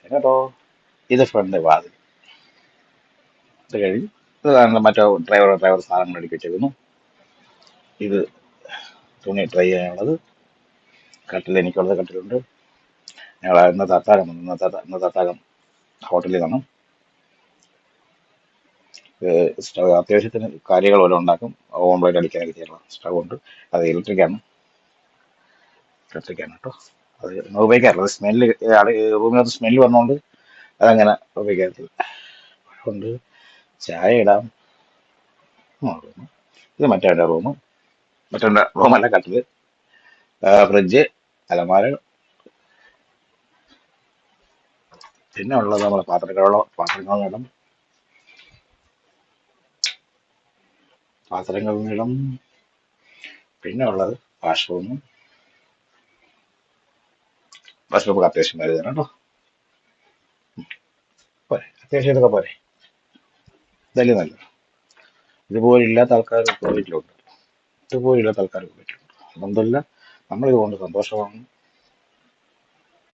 കേട്ടോ. ഇത് ഫ്രണ്ട് വാതിൽ. ഇത് കഴിഞ്ഞ് ഇത് മറ്റോ ഡ്രൈവർ സാധനങ്ങൾ അടുക്കി വെച്ചേക്കുന്നു. ഇത് തുണി ട്രൈ ചെയ്യാനുള്ളത്. കട്ടിൽ എനിക്കുള്ളത് കട്ടിലുണ്ട്. ഞങ്ങൾ ഇന്നത്തെ അത്താഴം വന്നു. ഇന്നത്തെ അത്താഴം ഹോട്ടലിൽ നിന്നും സ്റ്റവ് അത്യാവശ്യത്തിന് കാര്യങ്ങൾ പോലെ ഉണ്ടാക്കും. ഓംപ്ലേറ്റ് അടിക്കാനൊക്കെ ചെയ്യണം. സ്റ്റവ് ഉണ്ട്. അത് ഇലക്ട്രിക്കാണ് കേട്ടോ. അത് ഉപയോഗിക്കാറില്ല. സ്മെല്ല് റൂമിനകത്ത് സ്മെല്ല് വന്നുകൊണ്ട് അതങ്ങനെ ഉപയോഗിക്കാറില്ല. അതുകൊണ്ട് ചായ ഇടാം. റൂം ഇത് മറ്റേ റൂം. മറ്റേ റൂമല്ല, കട്ടില്, ഫ്രിഡ്ജ്, അലമാര. പിന്നെ ഉള്ളത് നമ്മുടെ പാത്രങ്ങളിലിടം. പാത്രങ്ങളിലിടം. പിന്നെ ഉള്ളത് വാഷ്റൂമും. വാഷ്റൂമൊക്കെ അത്യാവശ്യം വലുതാണ് കേട്ടോ. പോരെ, അത്യാവശ്യം ഇതൊക്കെ പോരെ. ഇതല്ലേ നല്ലത്. ഇതുപോലില്ലാത്ത ആൾക്കാർ വീട്ടിലുണ്ട്. ഇതുപോലില്ലാത്ത ആൾക്കാർ വീട്ടിലുണ്ട്. അതൊന്നുമില്ല, നമ്മളിതുകൊണ്ട് സന്തോഷമാണ്.